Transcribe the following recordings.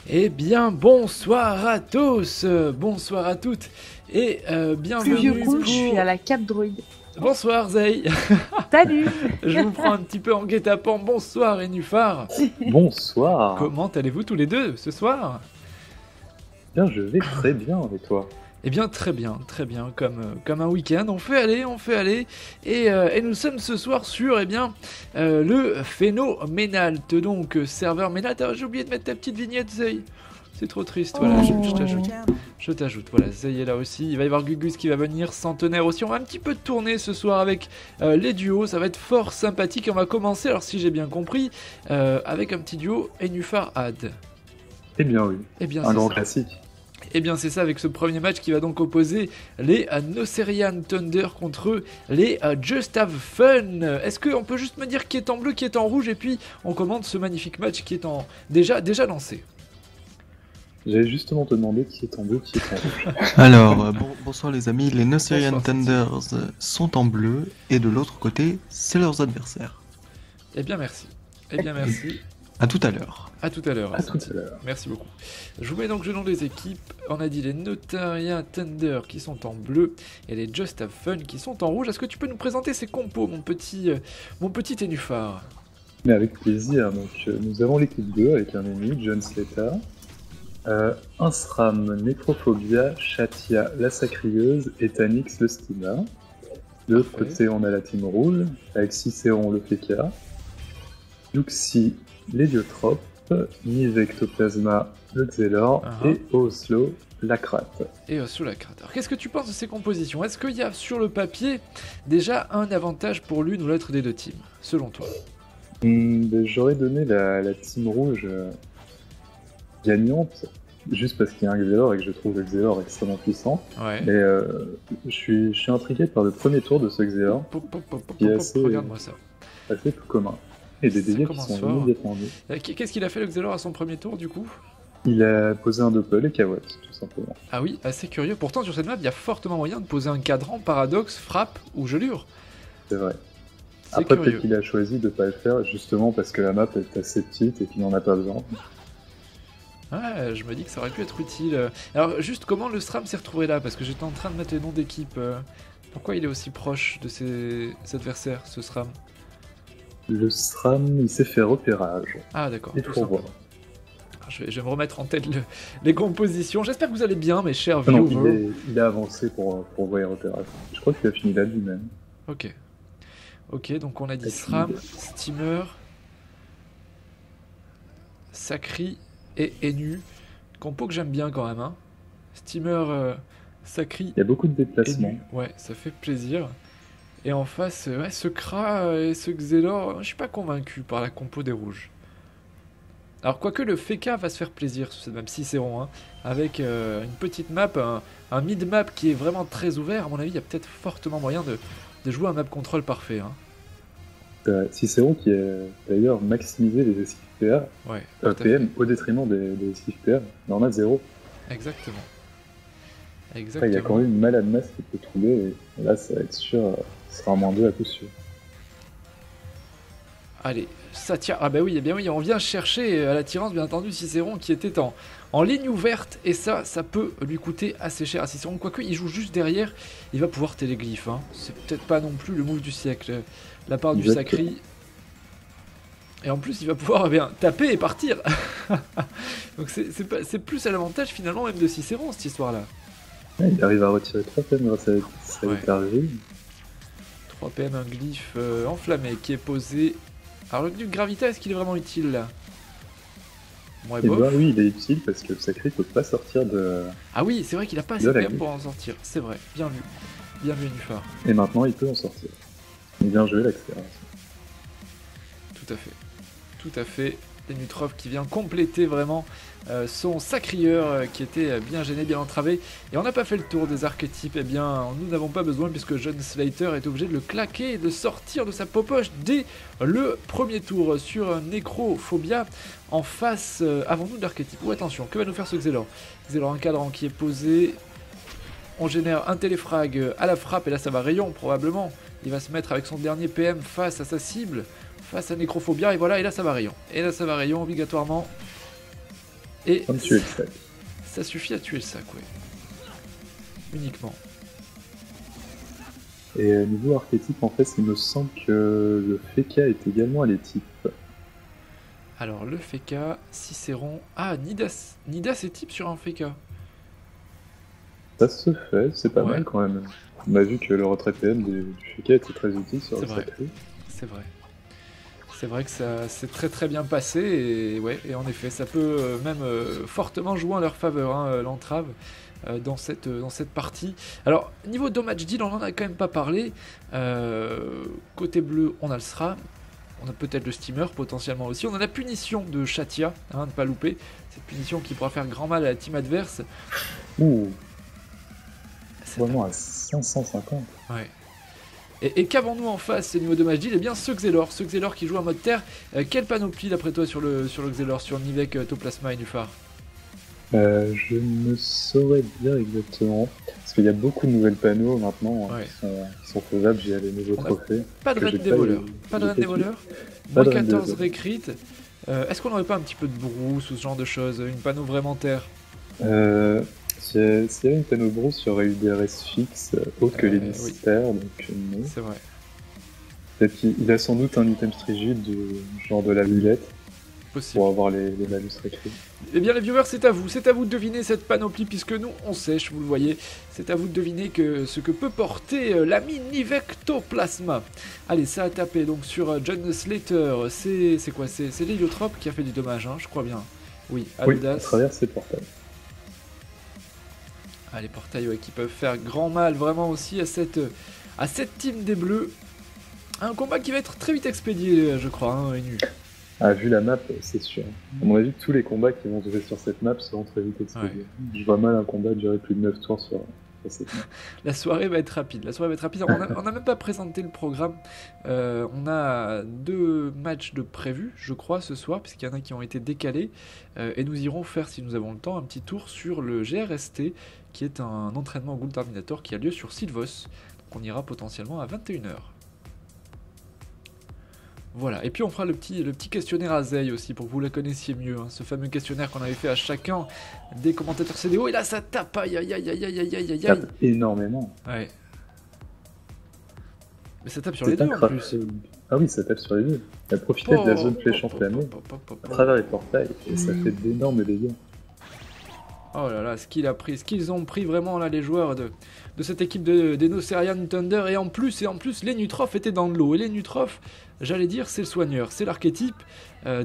Eh bien, bonsoir à tous, bonsoir à toutes, et Plus vieux bienvenue con, pour... je suis à la Cap Droïde. Bonsoir Zay. Salut. Je vous prends un petit peu en guet-apens, bonsoir Enufar. Bonsoir. Comment allez-vous tous les deux ce soir? Bien, je vais très bien, et toi? Eh bien très bien, comme un week-end, on fait aller, et nous sommes ce soir sur le Phénoménalt, donc serveur Ménalt. Ah, j'ai oublié de mettre ta petite vignette Zay, c'est trop triste, voilà, je t'ajoute, voilà, Zay est là aussi, il va y avoir Gugus qui va venir, Centenaire aussi, on va un petit peu tourner ce soir avec les duos, ça va être fort sympathique, et on va commencer, alors si j'ai bien compris, avec un petit duo Enufar Ad. Eh bien oui, Eh bien, un grand ça. classique. Eh bien c'est ça, avec ce premier match qui va donc opposer les Nocerian Thunder contre les Just Have Fun. Est-ce qu'on peut juste me dire qui est en bleu, qui est en rouge, et puis on commente ce magnifique match qui est déjà lancé. J'allais justement te demander qui est en bleu, qui est en rouge. Alors, bonsoir les amis, les Nocerian Bonsoir, Thunders sont en bleu, et de l'autre côté, c'est leurs adversaires. Eh bien merci. Eh bien merci. À tout à l'heure. À tout à l'heure. À tout à l'heure. Merci beaucoup. Je vous mets donc le nom des équipes. On a dit les Nocerian Thunder qui sont en bleu et les Just Have Fun qui sont en rouge. Est-ce que tu peux nous présenter ces compos, mon petit Enufar? Mais avec plaisir, donc nous avons l'équipe 2 avec un ennemi, John Slater, un SRAM, Necrophobia, Shatia, la Sacrieuse et Tanix, le Steamer. De l'autre côté, on a la team rouge avec Cicéron, le Feka, Yuxi, l'Héliotrope, Nivectoplasma, le Xelor et Oslo, la Crate. Et Oslo, la Crate. Alors qu'est-ce que tu penses de ces compositions? Est-ce qu'il y a sur le papier déjà un avantage pour l'une ou l'autre des deux teams, selon toi? J'aurais donné la team rouge gagnante, juste parce qu'il y a un Xelor et que je trouve le Xelor extrêmement puissant. Ouais. Mais je suis intrigué par le premier tour de ce Xelor, qui est Regarde-moi ça. assez peu commun. Et des dégâts qui sont immédiatement vus. Qu'est-ce qu'il a fait le Xelor à son premier tour du coup? Il a posé un doppel et Kawat, tout simplement. Ah oui, assez curieux. Pourtant sur cette map, il y a fortement moyen de poser un cadran, paradoxe, frappe ou gelure. C'est vrai. C'est Après, curieux. peut-être qu'il a choisi de pas le faire, justement parce que la map est assez petite et qu'il n'en a pas besoin. Ouais, je me dis que ça aurait pu être utile. Alors juste comment le SRAM s'est retrouvé là? Parce que j'étais en train de mettre les noms d'équipe. Pourquoi il est aussi proche de ses adversaires, ce SRAM? Le SRAM, il s'est fait repérage. Ah d'accord. Et tout pour voir. simplement. Alors, je vais me remettre en tête les compositions. J'espère que vous allez bien, mes chers Ah non, viewers. il a avancé pour voir les repérages. Je crois qu'il a fini là lui-même. Ok. Ok, donc on a dit Et SRAM, puis, Steamer, Sacri et Enu. Compo que j'aime bien quand même. Hein. Steamer, Sacri, Il y a beaucoup de déplacements. Enu. Ouais, ça fait plaisir. Et en face, ouais, ce Kra et ce Xelor, je suis pas convaincu par la compo des rouges. Alors quoique le Feka va se faire plaisir sur cette map Cicéron, hein, avec une petite map, un mid-map qui est vraiment très ouvert, à mon avis il y a peut-être fortement moyen de jouer un map control parfait. Hein. Cicéron qui a d'ailleurs maximisé les esquives PR, Ouais, tout à fait. PM au détriment des esquives PR, mais on a 0. Exactement. Après, il y a quand même une malade masse qui peut trouver, et là ça va être sûr, ce sera un moins 2 à coup sûr. Allez, Satya, ah bah oui, eh bien oui, on vient chercher à l'attirance bien entendu Cicéron qui était en ligne ouverte, et ça peut lui coûter assez cher à Cicéron, quoique il joue juste derrière, il va pouvoir téléglyphe, hein. C'est peut-être pas non plus le move du siècle, la part du Sacri. Et en plus il va pouvoir taper et partir. Donc c'est plus à l'avantage finalement même de Cicéron cette histoire-là. Ouais, il arrive à retirer 3 PM grâce à sa hypergie. 3 PM, un glyphe enflammé qui est posé. Alors le glyphe Gravita, est-ce qu'il est vraiment utile là? Ouais, Et bah oui, il est utile parce que le Sacri peut pas sortir de... Ah oui, c'est vrai qu'il a pas assez de PM pour en sortir, c'est vrai, bien vu. Bien vu Nufar. Et maintenant il peut en sortir. Bien joué l'accélération. Tout à fait. Tout à fait. Nenutrov qui vient compléter vraiment son sacrieur qui était bien gêné, bien entravé. Et on n'a pas fait le tour des archétypes, eh bien nous n'avons pas besoin puisque John Slater est obligé de le claquer et de sortir de sa popoche dès le premier tour sur Necrophobia. En face, avons-nous de l'archétype? Oh attention, que va nous faire ce Xelor? Xelor, un cadran qui est posé. On génère un téléfrag à la frappe et là ça va rayon probablement. Il va se mettre avec son dernier PM face à sa cible. Face à Necrophobia, et voilà, et là ça va rayon. Et là ça va rayon obligatoirement. Et Comme tuer le sac. ça suffit à tuer le sac, ouais. Uniquement. Et niveau archétype, en fait, il me semble que le Feka est également à les types. Alors, le Feka, Cicéron... Ah, Nidas. Nidas est type sur un Feka. Ça se fait, c'est pas Ouais. mal quand même. On a vu que le retrait PM du Feka était très utile sur C'est le vrai. sacré. C'est vrai. C'est vrai que ça s'est très très bien passé et ouais, et en effet, ça peut même fortement jouer en leur faveur, hein, l'entrave dans cette partie. Alors, niveau damage deal, on en a quand même pas parlé. Côté bleu, on a le SRAM, on a peut-être le steamer potentiellement aussi. On a la punition de Chatia, hein, ne pas louper. Cette punition qui pourra faire grand mal à la team adverse. Ouh, C'est vraiment à 550. Ouais. Et qu'avons-nous en face niveau de deal? Eh bien ce Xelor qui joue en mode terre. Quelle panoplie d'après toi sur le Xelor, sur Nivek, Toplasma et Nufar? Je ne saurais dire exactement, parce qu'il y a beaucoup de nouvelles panneaux maintenant Ouais. qui sont faisables via les nouveaux On a trophées. Pas de que Reine j'ai des pas voleurs. eu- Pas de j'ai Reine des pas voleurs. Pas Moins de Reine des 14 voleurs. recrit. Est-ce qu'on n'aurait pas un petit peu de brousse ou ce genre de choses? Une panneau vraiment terre? S'il y avait une panneau brousse, il y aurait eu des restes fixes autres que les Oui. mystères, donc non. C'est vrai. Peut-être qu'il a sans doute un item rigide du genre de la lulette Possible. pour avoir les malus récrits. Eh bien les viewers, c'est à vous de deviner cette panoplie puisque nous on sèche, vous le voyez. C'est à vous de deviner ce que peut porter l'ami Nivek Toplasma. Allez, ça a tapé donc sur John Slater. C'est quoi? C'est l'héliotrope qui a fait du dommage, hein, je crois bien. Oui, Oui, à Aldas. travers ces portails. Ah, les portails ouais, qui peuvent faire grand mal vraiment aussi à cette team des Bleus. Un combat qui va être très vite expédié, je crois, hein, Enu. Ah, vu la map, c'est sûr. À mon avis, tous les combats qui vont se jouer sur cette map seront très vite expédiés. Je vois mal un combat durer plus de 9 tours sur cette map. La soirée va être rapide. On n'a même pas présenté le programme. On a 2 matchs de prévus, je crois, ce soir, puisqu'il y en a qui ont été décalés. Et nous irons faire, si nous avons le temps, un petit tour sur le GRST, qui est un entraînement Ghoul Terminator qui a lieu sur Sylvos. Donc on ira potentiellement à 21h. Voilà, et puis on fera le petit questionnaire à Zei aussi, pour que vous la connaissiez mieux, hein, ce fameux questionnaire qu'on avait fait à chacun des commentateurs CDO, et là ça tape, aïe aïe aïe aïe aïe aïe aïe aïe. Tape énormément. Ouais. Mais ça tape sur les C'est deux en plus. incroyable. Ah oui, ça tape sur les deux. Elle profitait de la zone flèche enflammée à travers les portails, et ça fait d'énormes dégâts. Oh là là, ce qu'ils ont pris vraiment là les joueurs de cette équipe des Nocerian Thunder, et en plus les Nutrof étaient dans de l'eau, et les Nutrof, j'allais dire, c'est le soigneur, c'est l'archétype,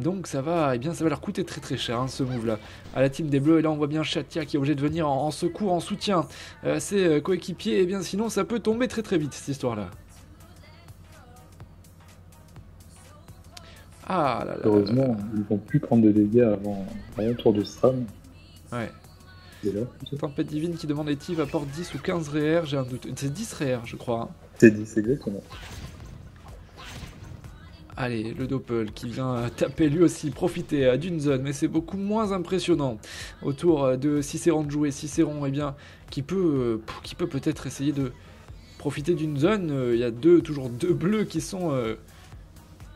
donc ça va leur coûter très très cher, hein, ce move là, à la team des Bleus. Et là on voit bien Chatia qui est obligé de venir en secours, en soutien, ses coéquipiers, et bien sinon ça peut tomber très très vite cette histoire là. Ah là là. Heureusement, ils vont plus prendre de dégâts avant un tour de Stram. Ouais. Et là, Tempête divine qui demande Etive apporte 10 ou 15 réer, j'ai un doute. C'est 10 réer je crois. Hein. c'est 10 exactement. Allez, le Doppel qui vient taper lui aussi, profiter d'une zone, mais c'est beaucoup moins impressionnant. Autour de Cicéron de jouer, Cicéron eh bien, qui peut peut-être essayer de profiter d'une zone. Il y a toujours deux bleus qui sont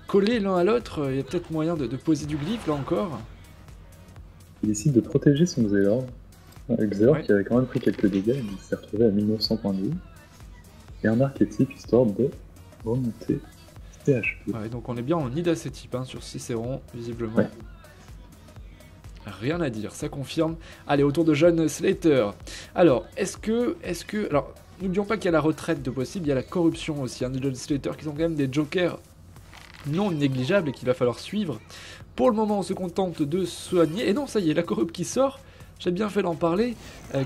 collés l'un à l'autre, il y a peut-être moyen de poser du glyphe là encore. Il décide de protéger son Xelor. Xelor Ouais. qui avait quand même pris quelques dégâts, il s'est retrouvé à 1900 points de vie. Et un archétype histoire de remonter PHP. Ouais, donc on est bien en Nidas type hein, sur Cicéron, visiblement. Ouais. Rien à dire, ça confirme. Allez, autour de John Slater. Alors, est-ce que... Alors, n'oublions pas qu'il y a la retraite de possible, il y a la corruption aussi, hein, de John Slater, qui sont quand même des jokers non négligeables et qu'il va falloir suivre. Pour le moment, on se contente de soigner. Et non, ça y est, la corrup qui sort, j'ai bien fait d'en parler,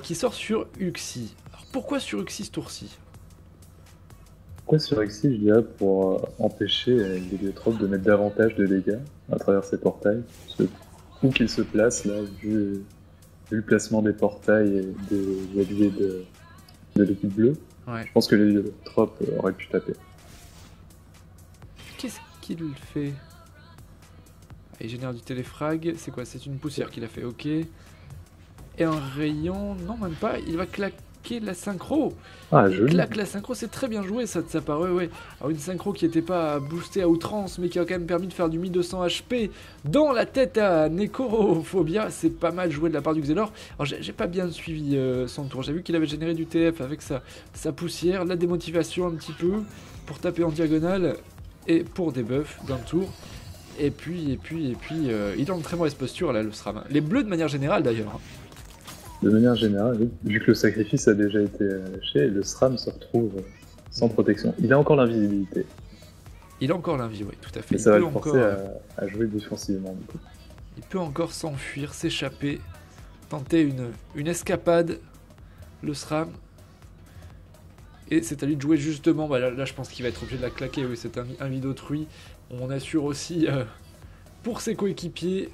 qui sort sur Uxie. Alors, pourquoi sur Uxie ce tour-ci ? Pourquoi sur Exi, je dirais pour empêcher les Héliotrope de mettre davantage de dégâts à travers ces portails. Parce que où qu'ils se placent, là, vu le placement des portails et des alliés de l'équipe bleue, Ouais. je pense que les Héliotrope auraient pu taper. Qu'est-ce qu'il fait? Ah, il génère du téléfrag, c'est quoi? C'est une poussière qu'il a fait, ok. Et un rayon, non même pas, il va claquer claquer la synchro. Ah, Il joli. claque la synchro, c'est très bien joué ça de sa part, ouais. Alors une synchro qui n'était pas boostée à outrance, mais qui a quand même permis de faire du 1200 HP dans la tête à Necrophobia, c'est pas mal joué de la part du Xelor. Alors j'ai pas bien suivi son tour, j'ai vu qu'il avait généré du TF avec sa poussière, la démotivation un petit peu, pour taper en diagonale, et pour des buffs d'un tour. Et puis, il est en très mauvaise posture là, le SRAM. Les bleus de manière générale d'ailleurs. De manière générale, oui. Vu que le sacrifice a déjà été lâché, le SRAM se retrouve sans protection. Il a encore l'invisibilité, Il a encore l'envie, oui, tout à fait. mais ça va peut le forcer à jouer défensivement. Du coup. Il peut encore s'enfuir, s'échapper, tenter une escapade, le SRAM. Et c'est à lui de jouer justement, bah là je pense qu'il va être obligé de la claquer, oui, c'est un vide d'autrui. On assure aussi pour ses coéquipiers,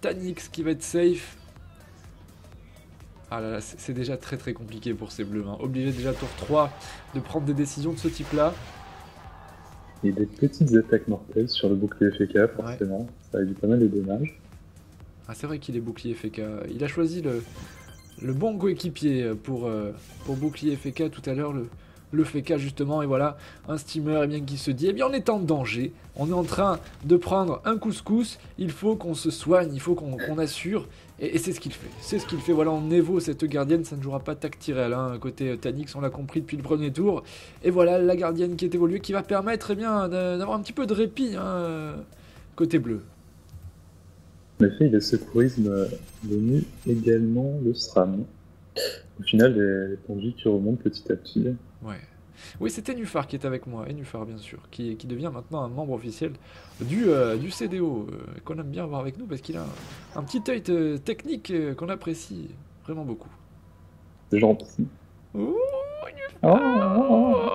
Tanix qui va être safe. Ah là là, c'est déjà très très compliqué pour ces bleus, hein. Obligé déjà tour 3 de prendre des décisions de ce type-là. Et des petites attaques mortelles sur le bouclier FK, forcément, ça réduit pas mal les dommages. Ah, c'est vrai qu'il est bouclier FK, il a choisi le bon coéquipier pour bouclier FK tout à l'heure, le FK justement, et voilà, un steamer eh bien, qui se dit, eh bien on est en danger, on est en train de prendre un couscous, il faut qu'on se soigne, il faut qu'on assure, et c'est ce qu'il fait, voilà, on Evo cette gardienne, ça ne jouera pas tac Tyrell, hein, côté Tanix, on l'a compris depuis le premier tour, et voilà la gardienne qui est évoluée, qui va permettre eh bien d'avoir un petit peu de répit, hein, côté bleu. En effet, il a secourisme venu également le SRAM. Au final, les Pongi qui remontent petit à petit. Ouais. Oui, c'était Nufar qui est avec moi, et Nufar bien sûr, qui devient maintenant un membre officiel du CDO, qu'on aime bien avoir avec nous parce qu'il a un petit œil technique qu'on apprécie vraiment beaucoup. C'est gentil. Ouh, Oh.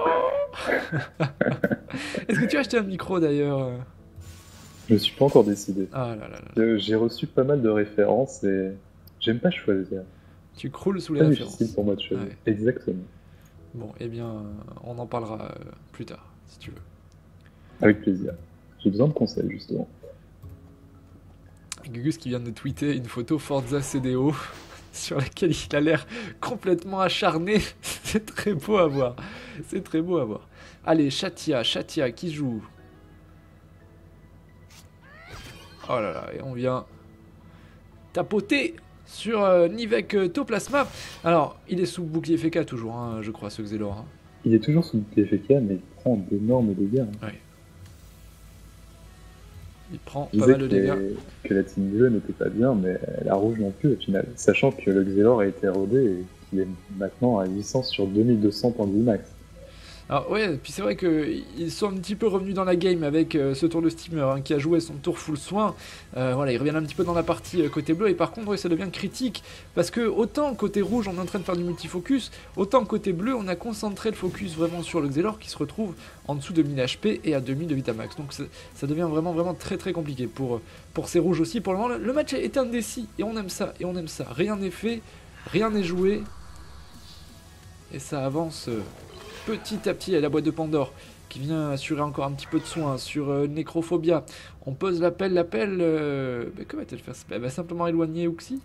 Est-ce que tu as acheté un micro d'ailleurs? Je ne suis pas encore décidé. Ah là là là. J'ai reçu pas mal de références et j'aime pas choisir. Tu croules sous les C'est références. difficile pour moi de choisir. Ouais. Exactement. Bon, eh bien, on en parlera plus tard, si tu veux. Avec plaisir. J'ai besoin de conseils, justement. Gugus qui vient de tweeter une photo Forza CDO sur laquelle il a l'air complètement acharné. C'est très beau à voir. C'est très beau à voir. Allez, Chatia qui joue. Oh là là, et on vient tapoter sur Nivek Toplasma. Alors, il est sous bouclier FK toujours, hein, je crois, ce Xelor. Hein. Il est toujours sous bouclier FK, mais il prend d'énormes dégâts. Hein. Ouais. Il prend Je pas disais mal de dégâts. que la team bleue n'était pas bien, mais la rouge non plus au final. Sachant que le Xelor a été érodé et qu'il est maintenant à 800 sur 2200 points de vie max. Alors ouais, puis c'est vrai qu'ils sont un petit peu revenus dans la game avec ce tour de steamer hein, qui a joué son tour full soin. Voilà, ils reviennent un petit peu dans la partie côté bleu et par contre ouais, ça devient critique parce que autant côté rouge on est en train de faire du multifocus, autant côté bleu on a concentré le focus vraiment sur le Xelor qui se retrouve en dessous de 1000 HP et à 2000 de Vitamax. Donc ça devient vraiment très très compliqué pour ces rouges aussi. Pour le moment le match est indécis et on aime ça, Rien n'est fait, rien n'est joué et ça avance... petit à petit, il y a la boîte de Pandore qui vient assurer encore un petit peu de soin sur Necrophobia. On pose l'appel. Mais que va-t-elle faire? Elle va simplement éloigner Uxie.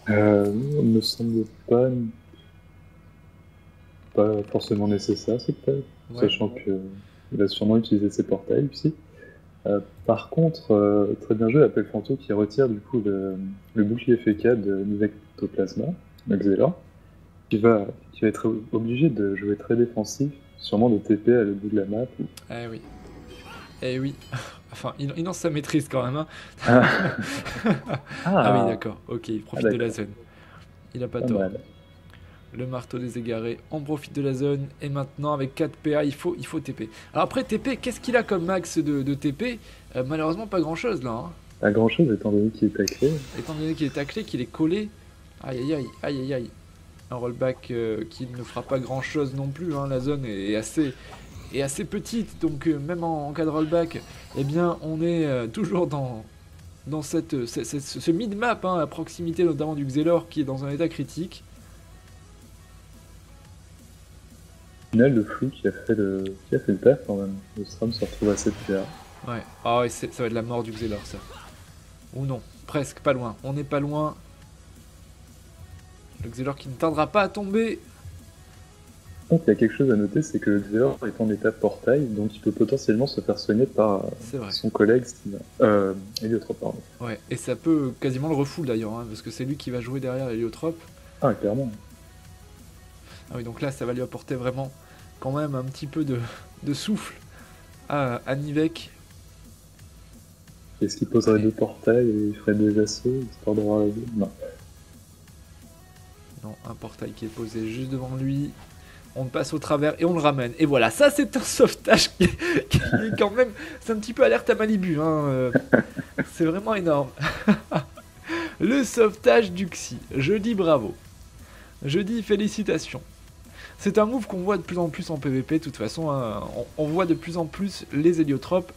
Me semble pas forcément nécessaire, c'est peut-être. Ouais. Sachant qu'il va sûrement utiliser ses portails aussi. Par contre, très bien joué l'appel Fanto qui retire du coup le bouclier FK de Nivectoplasma, le Xelor, qui va être obligé de jouer très défensif, sûrement de TP à le bout de la map. Eh oui. Enfin, il lance sa maîtrise quand même. Hein. Ah oui, d'accord. Ok, il profite de la zone. Il a pas tort. Mal. Le marteau des égarés, on profite de la zone. Et maintenant, avec 4 PA, il faut TP. Alors après, TP, qu'est-ce qu'il a comme max de TP? Malheureusement, pas grand-chose là. Hein. Pas grand-chose étant donné qu'il est taclé. Étant donné qu'il est taclé, qu'il est collé. Aïe. Un rollback qui ne fera pas grand chose non plus, hein. La zone est assez petite, donc même en cas de rollback, eh bien on est toujours dans ce mid-map, hein, à proximité notamment du Xelor qui est dans un état critique. Au final, le flou qui a fait le taf quand même. Le SRAM se retrouve à 7 PA. Ouais, ah ouais, ça va être la mort du Xelor ça. Ou non, presque, pas loin, on n'est pas loin. Le Xelor qui ne tardera pas à tomber. Par contre, il y a quelque chose à noter, c'est que le Xelor est en état portail, donc il peut potentiellement se faire soigner par C'est vrai. son collègue Héliotrope, pardon. Ouais, et ça peut quasiment le refoule d'ailleurs, hein, parce que c'est lui qui va jouer derrière l'héliotrope. Ah, clairement. Ah oui, donc là, ça va lui apporter vraiment quand même un petit peu de souffle à Nivek. Est-ce qu'il poserait Allez. 2 portails et il ferait 2 assauts, histoire d'avoir la vie? Non. Non, un portail qui est posé juste devant lui. On passe au travers et on le ramène. Et voilà, ça c'est un sauvetage qui est quand même... C'est un petit peu alerte à Malibu. Hein. C'est vraiment énorme. Le sauvetage d'Uxie. Je dis bravo. Je dis félicitations. C'est un move qu'on voit de plus en plus en PvP. De toute façon, hein, on voit de plus en plus les héliotropes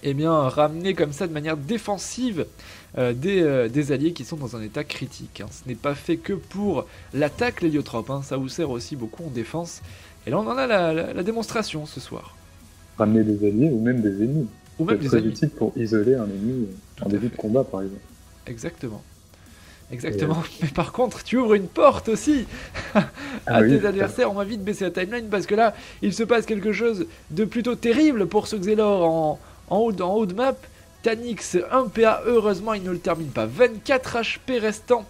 ramener comme ça de manière défensive des alliés qui sont dans un état critique. Hein. Ce n'est pas fait que pour l'attaque l'héliotrope, hein. Ça vous sert aussi beaucoup en défense. Et là on en a la démonstration ce soir. Ramener des alliés ou même des ennemis. Ou même C'est des très alliés. utile pour isoler un ennemi Tout en à début fait. de combat, par exemple. Exactement. Exactement. Mais par contre, tu ouvres une porte aussi à Ah oui, tes adversaires. On va vite baisser la timeline parce que là, il se passe quelque chose de plutôt terrible pour ce Xelor en haut de map. Tanix 1 PA, heureusement il ne le termine pas. 24 HP restants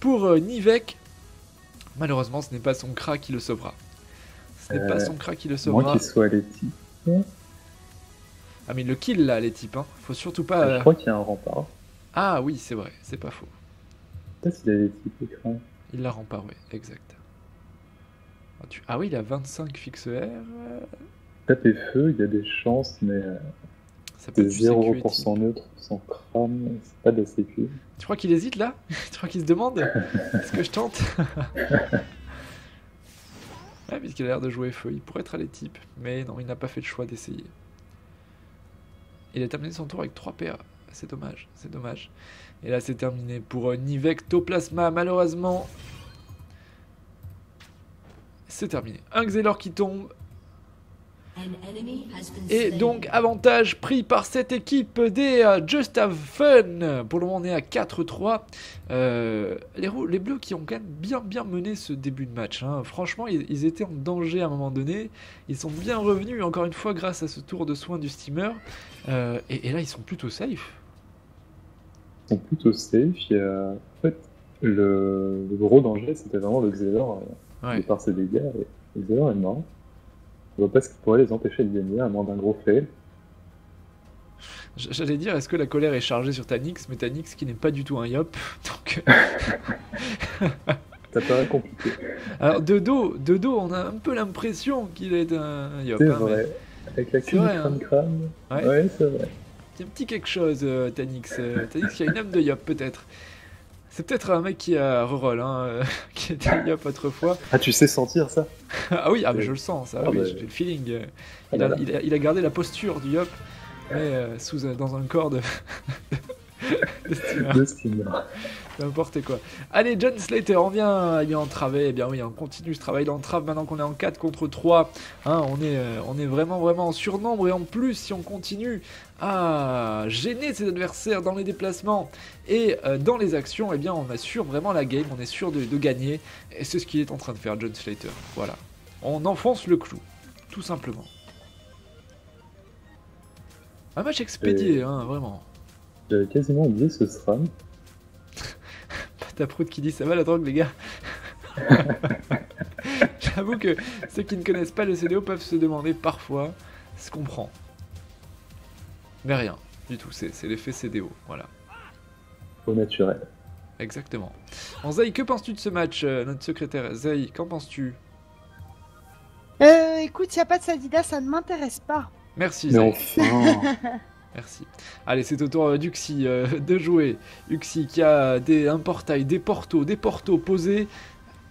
pour Nivek. Malheureusement, ce n'est pas son Kra qui le sauvera. Ce n'est pas son Kra qui le Moins sauvera. qu'il soit les types. Ah mais il le kill là les types. Hein. Faut surtout Je pas... crois qu'il y a un rempart. Ah oui, c'est vrai, c'est pas faux. Peut-être qu'il a les types écran. Il la rempart, oui, exact. Ah oui, il a 25 fixe R. Taper feu, il y a des chances, mais Ça peut c'est être du 0% security. neutre, sans crame, c'est pas de la sécu. Tu crois qu'il hésite là? Tu crois qu'il se demande? Est-ce que je tente? Ouais, puisqu'il a l'air de jouer feu, il pourrait être à les types. Mais non, il n'a pas fait le choix d'essayer. Il a terminé son tour avec 3 PA. C'est dommage, c'est dommage. Et là, c'est terminé pour Nivek Toplasma, malheureusement. C'est terminé. Un Xelor qui tombe. Et donc, avantage pris par cette équipe des Just Have Fun. Pour le moment, on est à 4-3. Les Bleus qui ont quand même bien mené ce début de match. Hein. Franchement, ils étaient en danger à un moment donné. Ils sont bien revenus, encore une fois, grâce à ce tour de soin du steamer. Et là, ils sont plutôt safe. Ils sont plutôt safe. En fait, le gros danger, c'était vraiment le Xelor, Ouais. de par ses dégâts. Et le Xelor est mort. Je vois pas ce qui pourrait les empêcher de gagner, à moins d'un gros fail. J'allais dire, est-ce que la colère est chargée sur Tanix? Mais Tanix qui n'est pas du tout un Yop. Donc... Ça paraît compliqué. Alors, de dos, on a un peu l'impression qu'il est un Yop. C'est hein, mais vrai. Avec la C'est queue vrai, du crâne. Ouais. Ouais, c'est vrai. il y a un petit quelque chose, Tanix. Tanix qui a une âme de Yop, peut-être. C'est peut-être un mec qui a reroll, hein, qui était Yop autrefois. Ah, tu sais sentir ça? Ah oui, mais je le sens, ça, Ah oui, bah, j'ai le feeling. Ah Il là a, là. il a gardé la posture du Yop, mais dans un corps de steamer. De steamer. N'importe quoi. Allez, John Slater, on vient entraver. Eh bien oui, on continue ce travail d'entrave maintenant qu'on est en 4 contre 3. Hein, on est vraiment en surnombre. Et en plus, si on continue à gêner ses adversaires dans les déplacements et dans les actions, eh bien on assure vraiment la game. On est sûr de gagner. Et c'est ce qu'il est en train de faire, John Slater. Voilà. On enfonce le clou. Tout simplement. Un match expédié, hein, vraiment. J'avais quasiment oublié ce SRAM. Taprout qui dit ça va la drogue les gars. J'avoue que ceux qui ne connaissent pas le CDO peuvent se demander parfois ce qu'on prend. Mais rien du tout, c'est l'effet CDO, voilà. Au naturel. Exactement. En Zay, que penses-tu de ce match, notre secrétaire Zay, qu'en penses-tu? Écoute, s'il n'y a pas de Sadida, ça ne m'intéresse pas. Merci Mais Zay, enfin. merci. Allez, c'est au tour d'Uxie de jouer. Uxie qui a un portail, des portos posés.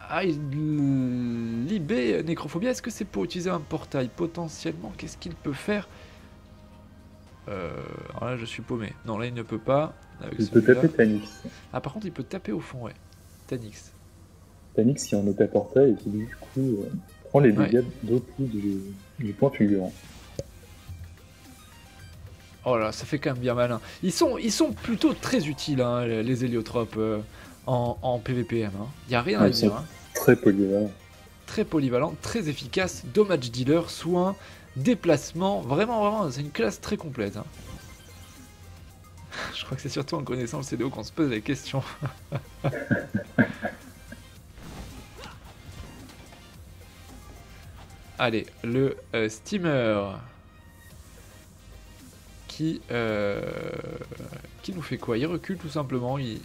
Ah, Libé, Nécrophobia, est-ce que c'est pour utiliser un portail? Potentiellement, qu'est-ce qu'il peut faire? Alors là, je suis paumé. Non, là, il ne peut pas. Avec Il peut celui-là. taper Tanix. Ah, par contre, il peut taper au fond, ouais. Tanix. Tanix qui est en état portail et qui du coup prend les dégâts d'au-dessus du point fulgurant. Oh là, ça fait quand même bien malin. Ils sont plutôt très utiles, hein, les héliotropes. en PVPM. Il n'y a rien Ouais, à ils sont dire. très polyvalents. Très polyvalent, très efficace, damage dealer, soin, déplacement, vraiment, c'est une classe très complète. Je crois que c'est surtout en connaissant le CDO qu'on se pose la question. Allez, le steamer qui nous fait quoi? Il recule tout simplement, il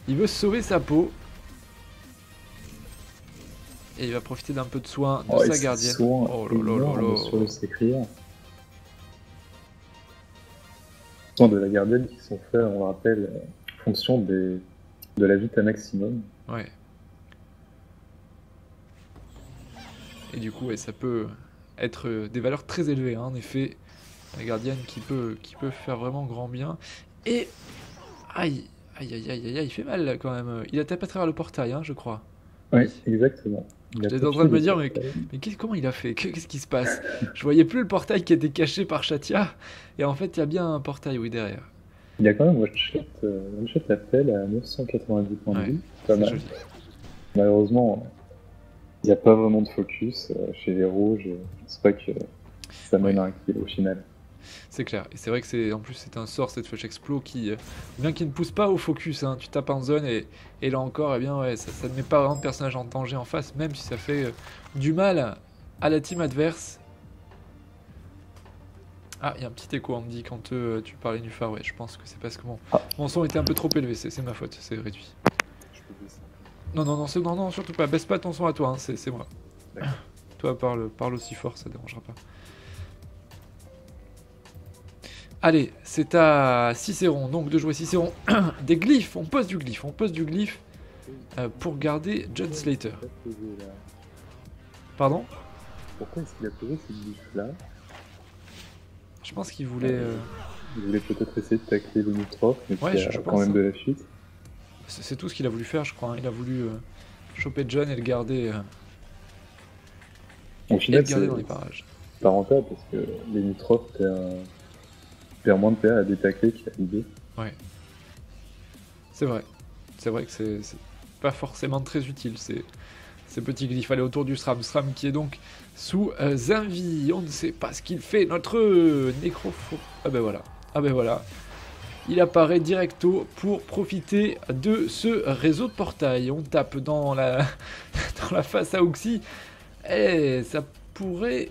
veut sauver sa peau. Et il va profiter d'un peu de soin de sa gardienne. Oh là sur le Sacrieur. Soins de la gardienne qui sont faits, on le rappelle, en fonction de la vita maximum. Ouais. Et du coup, ouais, ça peut être des valeurs très élevées, en effet. La gardienne qui peut faire vraiment grand bien. Et... Aïe, il fait mal quand même. Il a tapé à travers le portail, je crois. Oui, exactement. J'étais en train de me dire, mais comment il a fait? Qu'est-ce qui se passe? Je voyais plus le portail qui était caché par Chatia, et en fait, il y a bien un portail, oui, derrière. Il y a quand même one-shot appel à 990 points de vie, pas mal. Joli. Malheureusement, il n'y a pas vraiment de focus chez les rouges, je pense pas que ça mène à un kill au final. C'est clair, et c'est vrai que en plus c'est un sort cette flèche explo qui ne pousse pas au focus, tu tapes en zone et là encore, eh bien ouais, ça ne met pas vraiment de personnage en danger en face, même si ça fait du mal à la team adverse. Ah, il y a un petit écho, on me dit quand tu parlais du phare, ouais, je pense que c'est parce que mon son était un peu trop élevé, c'est ma faute, c'est réduit. Non, surtout pas, baisse pas ton son à toi, c'est moi. Toi parle aussi fort, ça dérangera pas. Allez, c'est à Cicéron, donc de jouer Cicéron. Des glyphes, on pose du glyphe, pour garder John Slater. Pardon? Pourquoi est-ce qu'il a posé ces glyphes-là? Je pense qu'il voulait... Il voulait peut-être essayer de tacler le Nutrof, mais ouais, il y a quand même de la fuite. C'est tout ce qu'il a voulu faire, je crois. Il a voulu choper John et le garder, Au final, dans les parages. C'est pas rentable parce que les Nutrof perd moins de PA à détacler qu'à l'idée. Ouais. C'est vrai. C'est vrai que c'est pas forcément très utile, ces petits glyphes. Allez, autour du SRAM. SRAM qui est donc sous Zinvi. On ne sait pas ce qu'il fait. Notre nécropho... Ah ben voilà. Il apparaît directo pour profiter de ce réseau de portail. On tape dans la face à Uxie. Et ça pourrait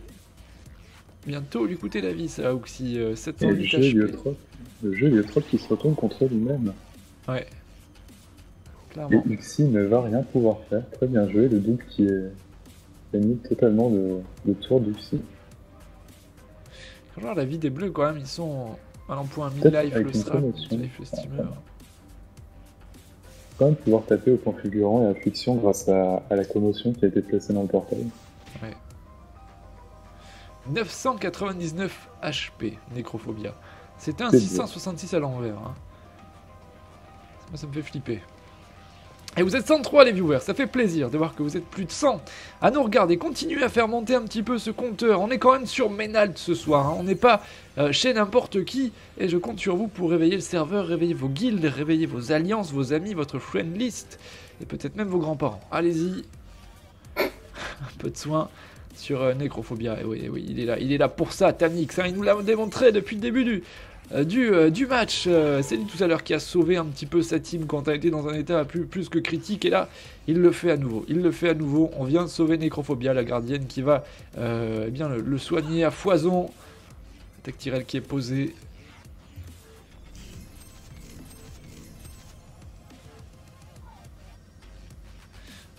bientôt lui coûter la vie, ça, Uxie. 708 HP. Le jeu Liotrop qui se retourne contre lui-même. Ouais. Clairement. Et Uxie ne va rien pouvoir faire. Très bien joué. Le double qui est gagné totalement le tour d'Uxie. Genre, la vie des bleus, quand même, ils sont à l'emploi 1000 life, le SRAM, le steamer. Quand même pouvoir taper au point fulgurant et affliction grâce à la commotion qui a été placée dans le portail. Ouais. 999 HP, Nécrophobia. C'était un 666 à l'envers. Moi, ça me fait flipper. Et vous êtes 103 les viewers, ça fait plaisir de voir que vous êtes plus de 100 à nous regarder. Continuez à faire monter un petit peu ce compteur. On est quand même sur Menald ce soir, on n'est pas chez n'importe qui. Et je compte sur vous pour réveiller le serveur, réveiller vos guildes, réveiller vos alliances, vos amis, votre friend list. Et peut-être même vos grands-parents. Allez-y. Un peu de soin sur Nécrophobia. Et oui, il est là pour ça, Tanix. Il nous l'a démontré depuis le début du match. C'est lui tout à l'heure qui a sauvé un petit peu sa team quand elle était dans un état plus que critique. Et là, il le fait à nouveau. On vient de sauver Nécrophobia, la gardienne qui va bien le soigner à foison. Tactirel qui est posé.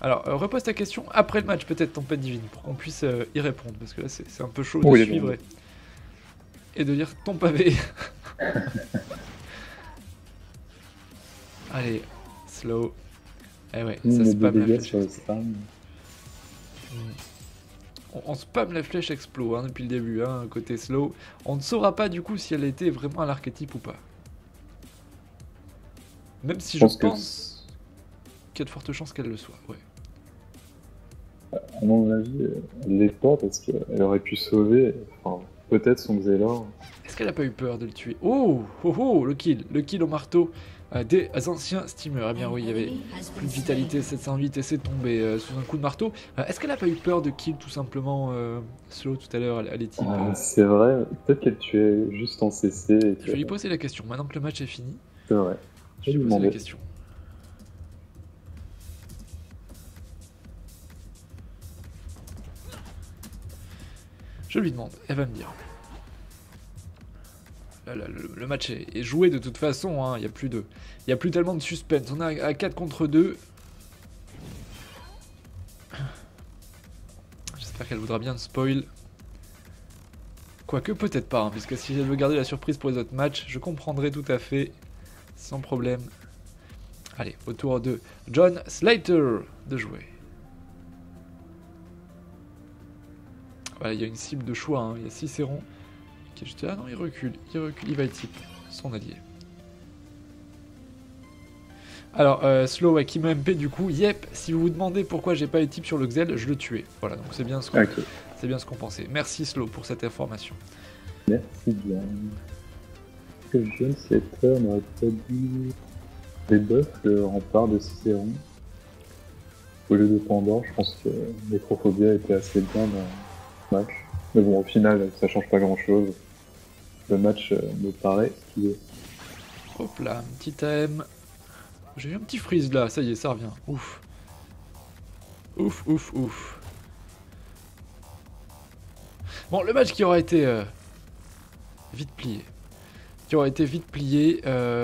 Alors, repose ta question après le match, peut-être, Tempête Divine, pour qu'on puisse y répondre. Parce que là, c'est un peu chaud de suivre et de lire ton pavé. Allez, slow. Eh ouais, ça spam la flèche. On spam la flèche explo depuis le début, côté slow. On ne saura pas du coup si elle était vraiment à l'archétype ou pas. Même si je pense qu'il y a de fortes chances qu'elle le soit, ouais. À mon avis, elle l'est pas parce qu'elle aurait pu sauver, enfin, peut-être son Xelor. Est-ce qu'elle a pas eu peur de le tuer? Oh, le kill au marteau des anciens steamers. Eh bien oui, il y avait plus de vitalité, 708 et c'est tombé sous un coup de marteau. Est-ce qu'elle a pas eu peur de kill tout simplement Slow tout à l'heure à l'équipe? C'est vrai, peut-être qu'elle tuait juste en CC. Et Je vais lui poser la question, maintenant que le match est fini. C'est vrai. Je vais lui poser la question. Je lui demande, elle va me dire. Le match est joué de toute façon, hein. Il n'y a plus tellement de suspense. On est à 4 contre 2. J'espère qu'elle voudra bien spoil. Quoique peut-être pas, hein, puisque si elle veut garder la surprise pour les autres matchs, je comprendrai tout à fait, sans problème. Allez, au tour de John Slater de jouer. Voilà, il y a une cible de choix, hein. Il y a Cicéron qui est juste là. Ah non, il recule, il va type son allié. Alors, Slow avec MP du coup, yep, si vous vous demandez pourquoi j'ai pas type sur le Xel, je le tuais. Voilà, donc c'est bien ce qu'on pensait. Merci Slow pour cette information. Merci bien. Que John Slater n'aurait pas dû débuff le rempart de Cicéron. Au lieu de Pandore, je pense que Necrophobia était assez bien dans le match. Mais bon, au final, ça change pas grand chose. Le match me paraît qu'il est. Hop là, un petit AM. J'ai eu un petit freeze là, ça y est, ça revient. Ouf. Ouf, ouf, ouf. Bon, le match qui aura été vite plié.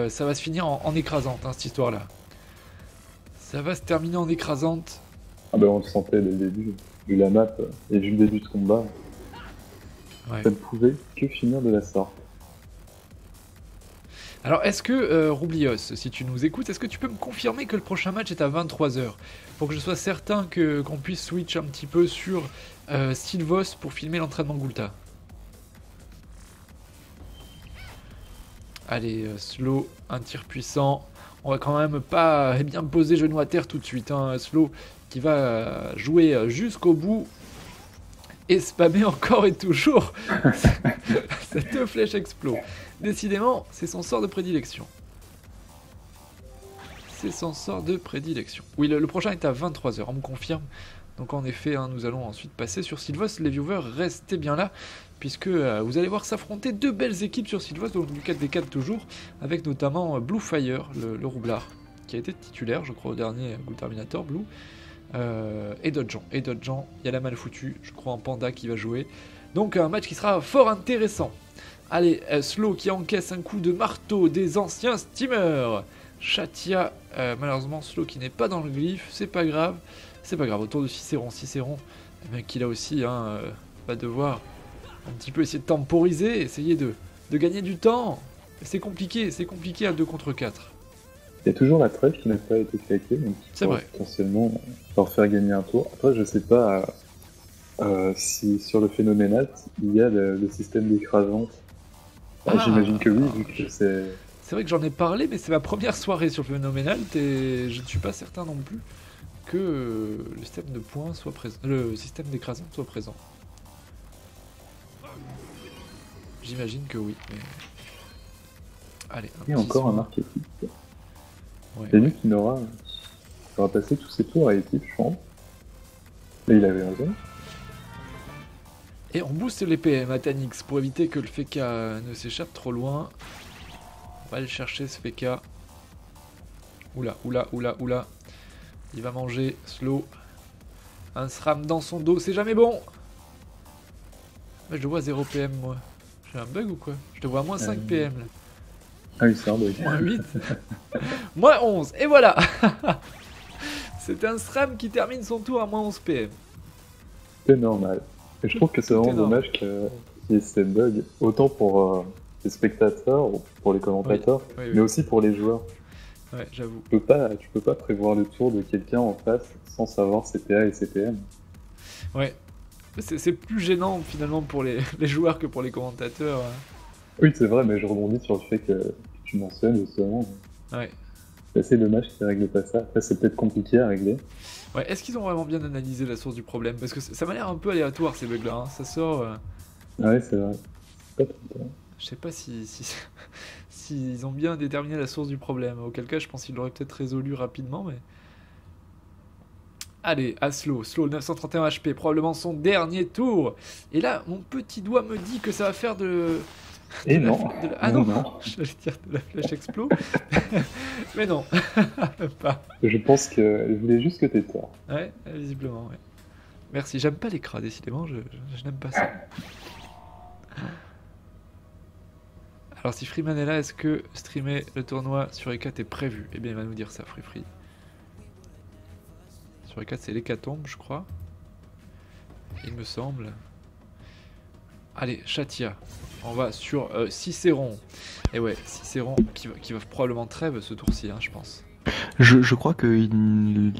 Ça va se finir en écrasante, hein, cette histoire-là. Ça va se terminer en écrasante. Ah ben on le sentait dès le début, vu la map et vu le début de combat. Ouais. Ça ne pouvait que finir de la sorte. Alors, est-ce que, Roublios, si tu nous écoutes, est-ce que tu peux me confirmer que le prochain match est à 23h pour que je sois certain qu'on puisse switch un petit peu sur Sylvos pour filmer l'entraînement Gulta. Allez, Slow, un tir puissant. On va quand même pas bien poser genou à terre tout de suite. Hein. Slow qui va jouer jusqu'au bout. Et spammer encore et toujours cette flèche explo. Décidément, c'est son sort de prédilection. C'est son sort de prédilection. Oui, le prochain est à 23h, on me confirme. Donc en effet, hein, nous allons ensuite passer sur Sylvos. Les viewers, restez bien là, puisque vous allez voir s'affronter deux belles équipes sur Sylvos, donc du 4v4 toujours, avec notamment Bluefire, le roublard, qui a été titulaire, je crois, au dernier Ghoul Terminator, Blue. Et d'autres gens, il y a la mal foutue, je crois en Panda qui va jouer. Donc un match qui sera fort intéressant. Allez, Slow qui encaisse un coup de marteau des anciens steamers. Chatia, malheureusement Slow qui n'est pas dans le glyphe, c'est pas grave, autour de Cicéron, qui là aussi hein, va devoir un petit peu essayer de temporiser, essayer de gagner du temps. C'est compliqué à 2 contre 4. Il y a toujours la trêve qui n'a pas été claquée, donc c'est vrai. Potentiellement leur faire gagner un tour. Après, je sais pas si sur le phénoménal, il y a le système d'écrasante. J'imagine que oui, vu que c'est... C'est vrai que j'en ai parlé, mais c'est ma première soirée sur le phénoménal, et je ne suis pas certain non plus que le système de points soit présent, le système d'écrasante soit présent. J'imagine que oui, mais... Allez, il y a encore un archétype. Ouais. C'est lui qui aura passé tous ses tours à équipe, je pense. Et il avait raison. Et on booste les PM à Tanix pour éviter que le FK ne s'échappe trop loin. On va aller chercher ce FK. Oula. Il va manger Slow. Un SRAM dans son dos, c'est jamais bon. Mais je le vois 0 PM moi. J'ai un bug ou quoi? Je te vois à moins 5 PM là. Ah oui, c'est un bug. Moins 8. Moins 11. Et voilà. C'est un SRAM qui termine son tour à moins 11 PM. C'est normal. Et je trouve que c'est vraiment dommage qu'il y ait ces bugs. Autant pour les spectateurs, pour les commentateurs, mais aussi pour les joueurs. Ouais, j'avoue. Tu peux pas prévoir le tour de quelqu'un en face sans savoir CPA et CPM. Ouais. C'est plus gênant finalement pour les joueurs que pour les commentateurs. Oui, c'est vrai, mais je rebondis sur le fait que tu mentionnes justement. Ouais. C'est assez dommage qu'ils règlent pas ça. Après, c'est peut-être compliqué à régler. Ouais, est-ce qu'ils ont vraiment bien analysé la source du problème? Parce que ça m'a l'air un peu aléatoire ces bugs-là. Hein. Ça sort. Ouais, c'est vrai. C'est pas tout le temps. Je sais pas si s'ils ont bien déterminé la source du problème. Auquel cas, je pense qu'ils l'auraient peut-être résolu rapidement, mais... Allez, à Slow, 931 HP, probablement son dernier tour. Et là, mon petit doigt me dit que ça va faire de... Et de la- non, de la- Ah non, non, non. j'allais dire de la flèche explo. Mais non, même pas. Je pense qu'elle voulait juste que t'aies tort. Ouais, visiblement, ouais. Merci, j'aime pas les cras, décidément, je n'aime pas ça. Alors si Freeman est là, est-ce que streamer le tournoi sur E4 est prévu? Eh bien il va nous dire ça, Free. Sur E4 c'est l'hécatombe, je crois. Il me semble. Allez, Chatia. On va sur Cicéron. Et ouais, Cicéron qui va probablement trêve ce tour-ci, hein, je pense. Je crois que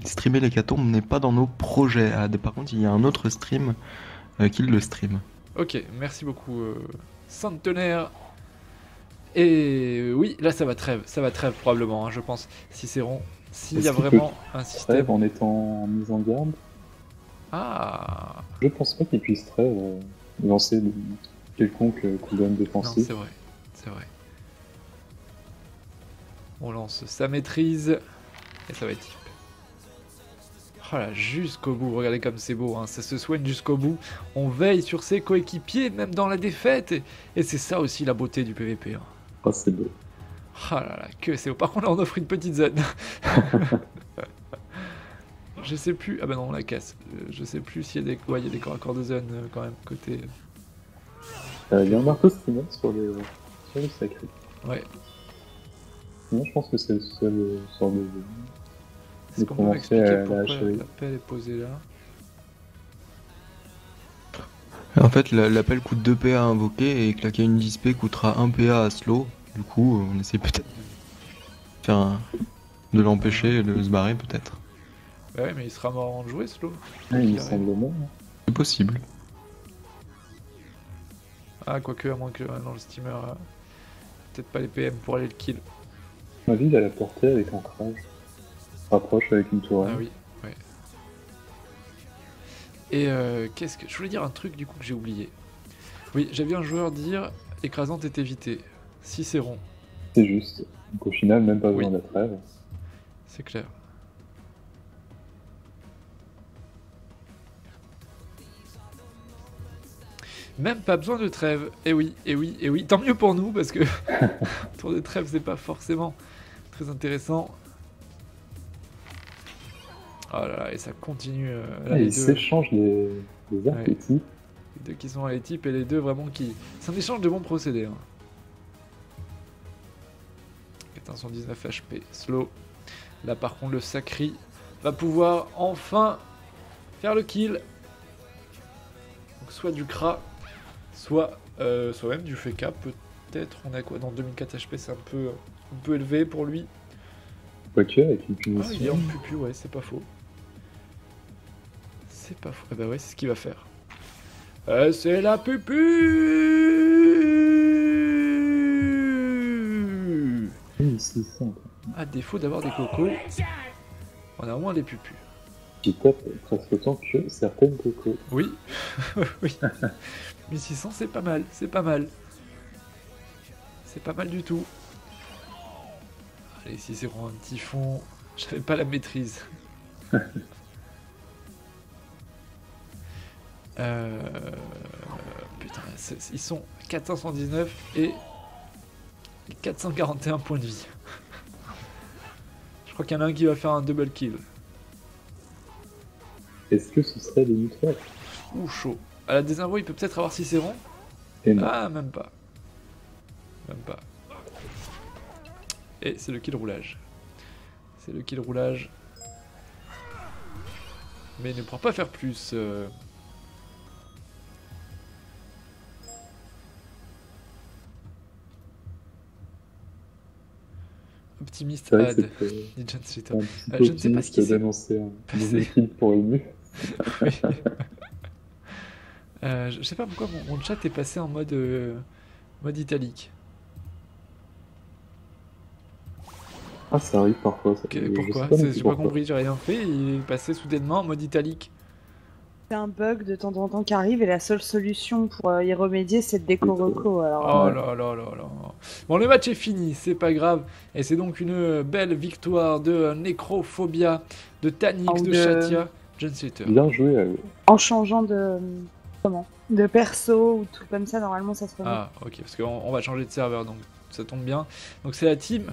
streamer l'hécatombe n'est pas dans nos projets. Par contre, il y a un autre stream qui le stream. Ok, merci beaucoup, Centenaire. Et oui, là ça va trêve probablement, hein, je pense. Cicéron, s'il y a Est-ce qu'il vraiment un système... Trêve en étant mis en garde. Ah, Je pense pas qu'il puisse trêve lancer quelconque cooldown non, défensif. c'est vrai. On lance sa maîtrise, et ça va être type. Oh là, jusqu'au bout, regardez comme c'est beau, hein, ça se soigne jusqu'au bout. On veille sur ses coéquipiers, même dans la défaite, et c'est ça aussi la beauté du PVP. Hein. Ah, c'est beau. Oh là là, que c'est beau. Par contre, là, on offre une petite zone. Je sais plus. Ah bah non, on la casse. Je sais plus s'il y a des. Ouais, il y a des corps à corps de zone quand même, côté. Il y a un marteau streamer sur le sacré. Ouais. Sinon, je pense que c'est le seul sort de. Est-ce qu'on peut m'expliquer pourquoi l'appel est posé là? En fait, l'appel coûte 2 PA à invoquer et claquer une 10 P coûtera 1 PA à slow. Du coup, on essaie peut-être de l'empêcher de se barrer, peut-être. Bah ouais, mais il sera mort avant de jouer, Slow. Ah, il me semble mort. C'est possible. Ah, quoique, à moins que non, le steamer. Peut-être pas les PM pour aller le kill. Ma vie, il a la portée avec ancrage. Se rapproche avec une tourelle. Ah oui, ouais. Et qu'est-ce que. Je voulais dire un truc du coup que j'ai oublié. Oui, j'ai vu un joueur dire écrasante est évitée. Cicéron, C'est juste. Donc au final, même pas besoin Oui. de la trêve. c'est clair. Même pas besoin de trêve. Et oui, et oui, et oui. Tant mieux pour nous parce que tour de trêve c'est pas forcément très intéressant. Oh là là, et ça continue. Là, Ah, les ils s'échangent les archétypes. Les deux qui sont à les types et les deux vraiment qui... C'est un échange de bons procédés. Hein. 419 HP, slow. Là par contre le Sacri va pouvoir enfin faire le kill. Donc soit du Kra, soit même du Feka peut-être. On est à quoi dans 2004 HP, c'est un peu élevé pour lui. Quoique, avec une Ah, il est punition. en pupu, ouais, c'est pas faux. C'est pas faux. Eh bah ouais, c'est ce qu'il va faire. C'est la pupu. 1600. À défaut d'avoir des cocos, on a au moins des pupus. Qui tape presque autant que certaines cocos. Oui, oui. 1600, c'est pas mal, c'est pas mal. C'est pas mal du tout. Allez, si c'est vraiment un petit fond, j'avais pas la maîtrise. Putain, ils sont 419 et 441 points de vie. Je crois qu'il y en a un qui va faire un double kill. Est-ce que ce serait des mutuelles? Ouh, chaud. À la désinvo, il peut peut-être avoir Cicéron. Et non. Ah, même pas. Même pas. Et c'est le kill roulage. C'est le kill roulage. Mais il ne pourra pas faire plus. Optimiste C'est vrai ad, que c'était dit John Slater. un petit Je ne sais pas ce qui s'est d'annoncer un passé. nouveau kill pour ému. Oui. Je sais pas pourquoi mon chat est passé en mode italique. Ah, ça arrive parfois. Ça. Pourquoi Je sais J'ai pas pourquoi. compris, j'ai rien fait. Il est passé soudainement en mode italique. C'est un bug de temps en temps qui arrive et la seule solution pour y remédier, c'est de déco-reco. Alors, Oh là là là là. Bon, le match est fini, c'est pas grave. Et c'est donc une belle victoire de Necrophobia, de Tanix, Ou de de- Shatia, John Slater. Bien joué à eux. en changeant de perso ou tout comme ça, normalement ça se remet. Ah, ok, parce qu'on va changer de serveur, donc ça tombe bien. Donc c'est la team